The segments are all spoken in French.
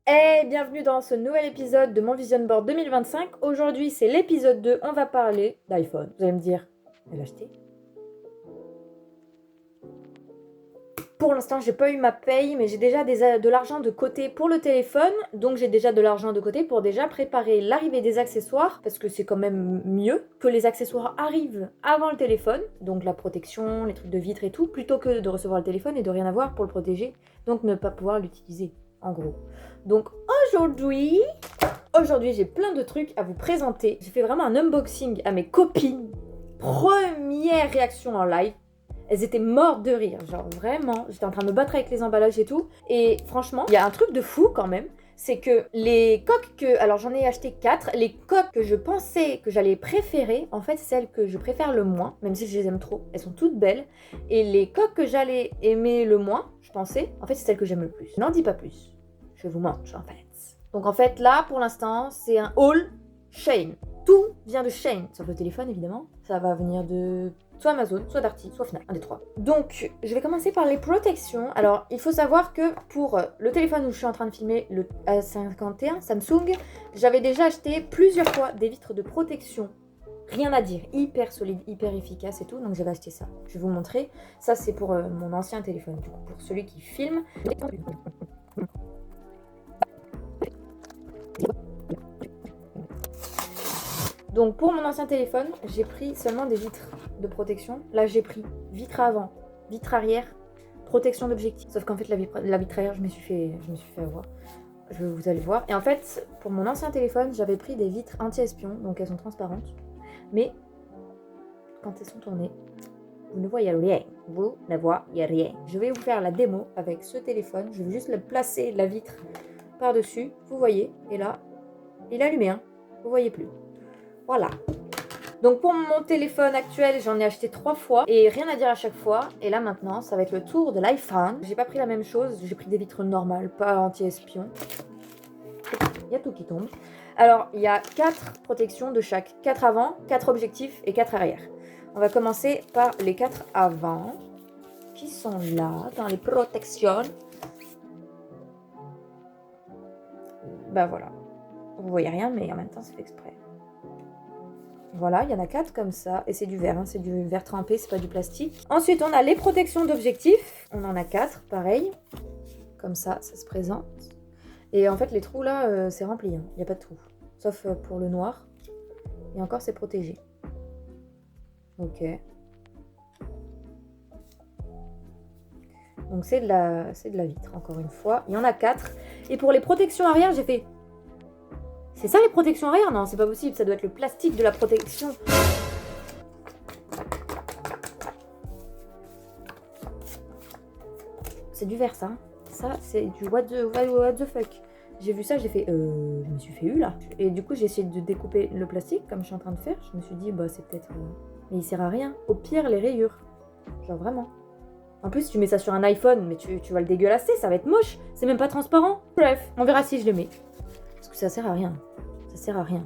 Et bienvenue dans ce nouvel épisode de mon Vision Board 2025. Aujourd'hui, c'est l'épisode 2. On va parler d'iPhone. Vous allez me dire, elle a acheté? Pour l'instant, j'ai pas eu ma paye, mais j'ai déjà de l'argent de côté pour le téléphone. Donc, j'ai déjà de l'argent de côté pour déjà préparer l'arrivée des accessoires. Parce que c'est quand même mieux que les accessoires arrivent avant le téléphone. Donc, la protection, les trucs de vitre et tout. Plutôt que de recevoir le téléphone et de rien avoir pour le protéger. Donc, ne pas pouvoir l'utiliser, en gros. Donc, aujourd'hui, j'ai plein de trucs à vous présenter. J'ai fait vraiment un unboxing à mes copines. Première réaction en live. Elles étaient mortes de rire, genre vraiment, j'étais en train de me battre avec les emballages et tout. Et franchement, il y a un truc de fou quand même, c'est que les coques alors j'en ai acheté 4, les coques que je pensais que j'allais préférer, en fait c'est celles que je préfère le moins, même si je les aime trop, elles sont toutes belles. Et les coques que j'allais aimer le moins, je pensais, en fait c'est celles que j'aime le plus. N'en dis pas plus, je vous mange en fait. Donc en fait là, pour l'instant, c'est un haul Shein. Tout vient de Shein, sauf le téléphone évidemment. Ça va venir de soit Amazon, soit Darty, soit Fnac, un des trois. Donc, je vais commencer par les protections. Alors, il faut savoir que pour le téléphone où je suis en train de filmer, le A51 Samsung, j'avais déjà acheté plusieurs fois des vitres de protection. Rien à dire, hyper solide, hyper efficace et tout, donc j'avais acheté ça. Je vais vous montrer. Ça, c'est pour mon ancien téléphone, du coup, pour celui qui filme. Donc pour mon ancien téléphone, j'ai pris seulement des vitres de protection. Là, j'ai pris vitre avant, vitre arrière, protection d'objectif. Sauf qu'en fait, la vitre arrière, je me suis fait avoir. Vous allez voir. Et en fait, pour mon ancien téléphone, j'avais pris des vitres anti-espion, donc elles sont transparentes. Mais quand elles sont tournées, vous ne voyez rien. Vous ne voyez rien. Je vais vous faire la démo avec ce téléphone. Je vais juste le placer, la vitre, par-dessus. Vous voyez. Et là, il est allumé. Hein. Vous voyez plus. Voilà. Donc pour mon téléphone actuel, j'en ai acheté 3 fois et rien à dire à chaque fois. Et là maintenant, ça va être le tour de l'iPhone. J'ai pas pris la même chose, j'ai pris des vitres normales, pas anti-espion. Il y a tout qui tombe. Alors, il y a 4 protections de chaque. 4 avant, 4 objectifs et 4 arrière. On va commencer par les 4 avant, qui sont là, dans les protections. Ben voilà. Vous voyez rien, mais en même temps, c'est fait exprès. Voilà, il y en a 4 comme ça, et c'est du verre, hein, c'est du verre trempé, c'est pas du plastique. Ensuite, on a les protections d'objectifs, on en a 4, pareil, comme ça se présente. Et en fait, les trous là, c'est rempli, il n'y a pas de trous, sauf pour le noir, et encore c'est protégé. Ok. Donc c'est de la vitre, encore une fois. Il y en a 4. Et pour les protections arrière, j'ai fait... C'est ça les protections arrière? Non, c'est pas possible, ça doit être le plastique de la protection. C'est du verre ça. Ça, c'est du what the fuck. J'ai vu ça, j'ai fait... je me suis fait là. Et du coup, j'ai essayé de découper le plastique, comme je suis en train de faire. Je me suis dit, bah c'est peut-être... Mais il sert à rien. Au pire, les rayures. Genre vraiment. En plus, tu mets ça sur un iPhone, mais tu vas le dégueulasser, ça va être moche. C'est même pas transparent. Bref, on verra si je le mets. Parce que ça sert à rien. Ça sert à rien.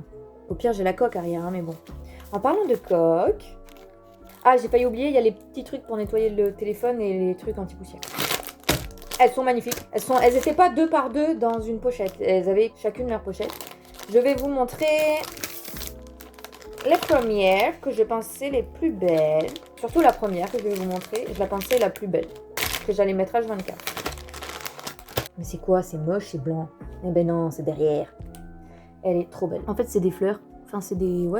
Au pire, j'ai la coque arrière, hein, mais bon. En parlant de coque... Ah, j'ai failli oublier, il y a les petits trucs pour nettoyer le téléphone et les trucs anti-poussière. Elles sont magnifiques. Elles étaient pas 2 par 2 dans une pochette. Elles avaient chacune leur pochette. Je vais vous montrer les premières que je pensais les plus belles. Surtout la première que je vais vous montrer. Je la pensais la plus belle. Que j'allais mettre H24. Mais c'est quoi? C'est moche, c'est blanc. Eh ben non, c'est derrière. Elle est trop belle. En fait, c'est des fleurs. Enfin, c'est des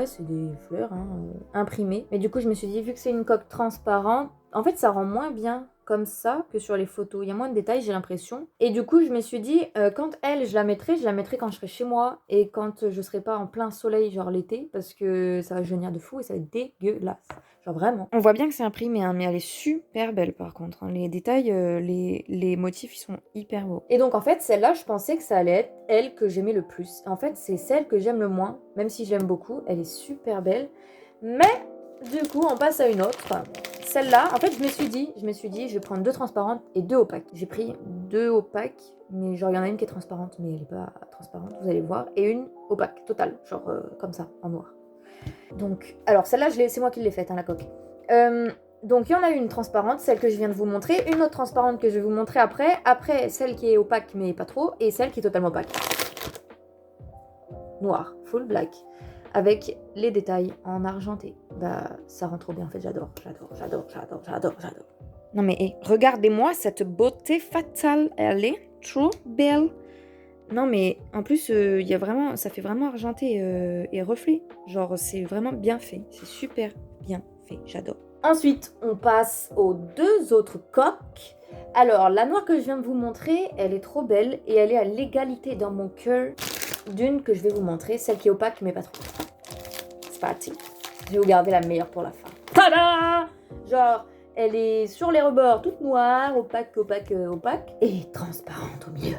fleurs hein, imprimées. Mais du coup, je me suis dit, vu que c'est une coque transparente, en fait, ça rend moins bien comme ça que sur les photos. Il y a moins de détails, j'ai l'impression. Et du coup, je me suis dit, quand je la mettrai quand je serai chez moi et quand je serai pas en plein soleil, genre l'été, parce que ça va jaunir de fou et ça va être dégueulasse. Genre vraiment. On voit bien que c'est imprimé, hein, mais elle est super belle par contre. Hein. Les détails, les motifs, ils sont hyper beaux. Et donc en fait, celle-là, je pensais que ça allait être elle que j'aimais le plus. En fait, c'est celle que j'aime le moins, même si j'aime beaucoup. Elle est super belle. Mais du coup, on passe à une autre. Celle-là, en fait, je me suis dit, je vais prendre 2 transparentes et 2 opaques. J'ai pris 2 opaques, mais genre, il y en a une qui est transparente, mais elle est pas transparente, vous allez voir. Et une opaque, totale, genre comme ça, en noir. Donc, alors celle-là, c'est moi qui l'ai faite, hein, la coque. Donc il y en a une transparente, celle que je viens de vous montrer, une autre transparente que je vais vous montrer après celle qui est opaque mais pas trop, et celle qui est totalement opaque. Noir, full black, avec les détails en argenté. Bah ça rend trop bien en fait, j'adore. Non mais regardez-moi cette beauté fatale, elle est trop belle. Non mais en plus il y a vraiment, ça fait vraiment argenté et reflet. Genre c'est vraiment bien fait, c'est super bien fait, j'adore. Ensuite on passe aux deux autres coques. Alors la noire que je viens de vous montrer, elle est trop belle et elle est à l'égalité dans mon cœur d'une que je vais vous montrer, celle qui est opaque mais pas trop. C'est parti. Je vais vous garder la meilleure pour la fin. Tada! Genre elle est sur les rebords toute noire, opaque, et transparente au milieu.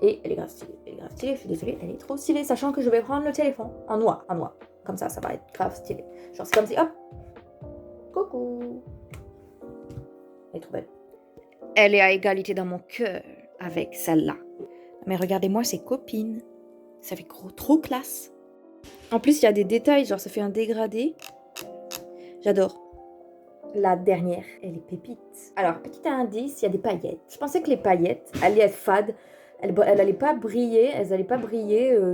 Et elle est grave stylée, je suis désolée, elle est trop stylée, sachant que je vais prendre le téléphone en noir. Comme ça va être grave stylé. Genre c'est comme si, hop, coucou. Elle est trop belle. Elle est à égalité dans mon cœur avec celle-là. Mais regardez-moi ces copines. Ça fait trop classe. En plus, il y a des détails, genre ça fait un dégradé. J'adore. La dernière, elle est pépite. Alors, petit indice, il y a des paillettes. Je pensais que les paillettes allaient être fades. Elles allaient pas briller,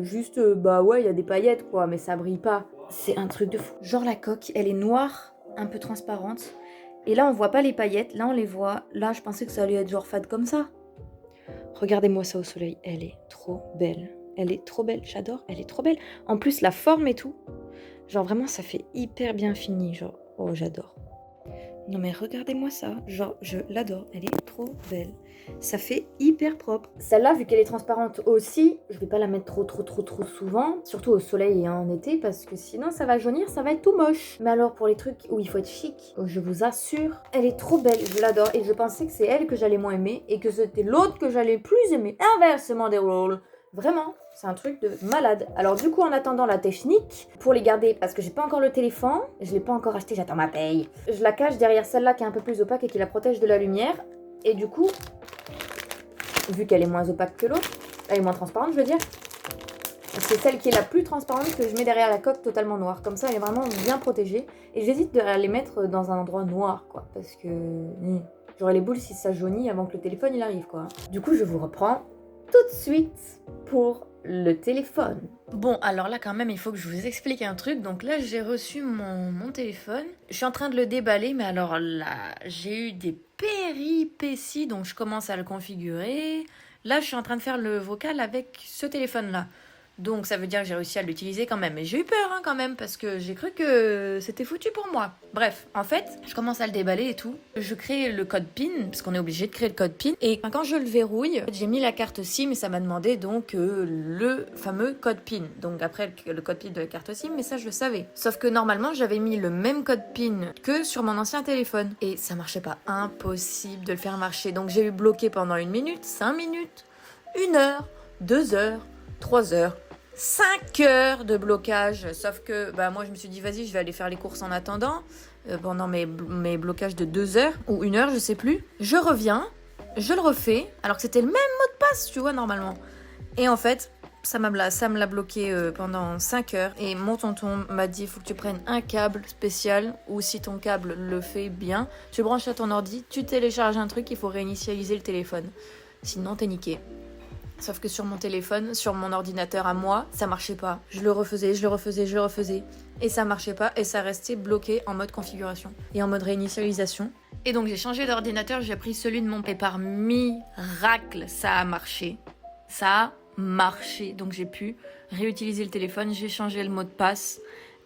juste, bah ouais, il y a des paillettes quoi, mais ça brille pas. C'est un truc de fou. Genre la coque, elle est noire, un peu transparente. Et là, on voit pas les paillettes, là on les voit. Là, je pensais que ça allait être genre fade comme ça. Regardez-moi ça au soleil, elle est trop belle. Elle est trop belle, j'adore, elle est trop belle. En plus, la forme et tout, genre vraiment, ça fait hyper bien fini, genre, oh, j'adore. Non mais regardez-moi ça, genre, je l'adore, elle est trop belle. Ça fait hyper propre. Celle-là, vu qu'elle est transparente aussi, je vais pas la mettre trop souvent, surtout au soleil et en été, parce que sinon ça va jaunir, ça va être tout moche. Mais alors pour les trucs où il faut être chic, je vous assure, elle est trop belle, je l'adore. Et je pensais que c'est elle que j'allais moins aimer et que c'était l'autre que j'allais plus aimer. Inversement des rôles. Vraiment, c'est un truc de malade. Alors du coup, en attendant la technique, pour les garder, parce que j'ai pas encore le téléphone, je l'ai pas encore acheté, j'attends ma paye. Je la cache derrière celle-là qui est un peu plus opaque et qui la protège de la lumière. Et du coup, vu qu'elle est moins opaque que l'autre, elle est moins transparente, je veux dire, c'est celle qui est la plus transparente que je mets derrière la coque totalement noire. Comme ça, elle est vraiment bien protégée. Et j'hésite à les mettre dans un endroit noir, quoi, parce que j'aurais les boules si ça jaunit avant que le téléphone il arrive, quoi. Du coup, je vous reprends tout de suite pour le téléphone. Bon, alors là quand même, il faut que je vous explique un truc. Donc là, j'ai reçu mon téléphone. Je suis en train de le déballer, mais alors là, j'ai eu des péripéties, donc je commence à le configurer. Là, je suis en train de faire le vocal avec ce téléphone-là. Donc ça veut dire que j'ai réussi à l'utiliser quand même. Mais j'ai eu peur quand même, parce que j'ai cru que c'était foutu pour moi. Bref, en fait, je commence à le déballer et tout. Je crée le code PIN, parce qu'on est obligé de créer le code PIN. Et quand je le verrouille, j'ai mis la carte SIM et ça m'a demandé donc le fameux code PIN. Donc après, le code PIN de la carte SIM, mais ça je le savais. Sauf que normalement, j'avais mis le même code PIN que sur mon ancien téléphone. Et ça marchait pas. Impossible de le faire marcher. Donc j'ai eu bloqué pendant 1 minute, 5 minutes, 1 heure, 2 heures, 3 heures. 5 heures de blocage, sauf que bah, moi je me suis dit vas-y je vais aller faire les courses en attendant pendant mes blocages de 2 heures ou 1 heure je sais plus. Je reviens, je le refais alors que c'était le même mot de passe tu vois normalement. Et en fait ça me l'a bloqué pendant 5 heures et mon tonton m'a dit il faut que tu prennes un câble spécial ou si ton câble le fait bien, tu branches à ton ordi, tu télécharges un truc, il faut réinitialiser le téléphone. Sinon t'es niqué. Sauf que sur mon téléphone, sur mon ordinateur à moi, ça marchait pas. Je le refaisais. Et ça marchait pas et ça restait bloqué en mode configuration et en mode réinitialisation. Et donc j'ai changé d'ordinateur, j'ai pris celui de mon père. Par miracle, ça a marché. Donc j'ai pu réutiliser le téléphone, j'ai changé le mot de passe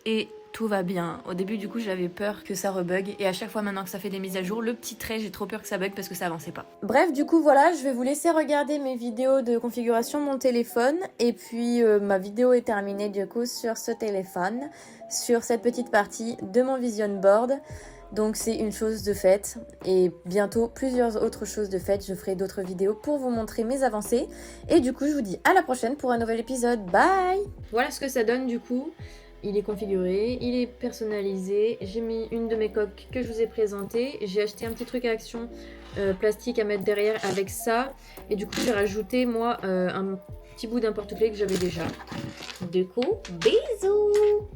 et tout va bien. Au début, du coup, j'avais peur que ça rebug. Et à chaque fois, maintenant que ça fait des mises à jour, le petit trait, j'ai trop peur que ça bug parce que ça avançait pas. Bref, du coup, voilà, je vais vous laisser regarder mes vidéos de configuration de mon téléphone. Et puis, ma vidéo est terminée, du coup, sur ce téléphone, sur cette petite partie de mon vision board. Donc, c'est une chose de faite. Et bientôt, plusieurs autres choses de faites. Je ferai d'autres vidéos pour vous montrer mes avancées. Et du coup, je vous dis à la prochaine pour un nouvel épisode. Bye! Voilà ce que ça donne, du coup. Il est configuré, il est personnalisé. J'ai mis une de mes coques que je vous ai présentée. J'ai acheté un petit truc à action plastique à mettre derrière avec ça. Et du coup, j'ai rajouté, moi, un petit bout d'un porte-clés que j'avais déjà. Du coup, bisous!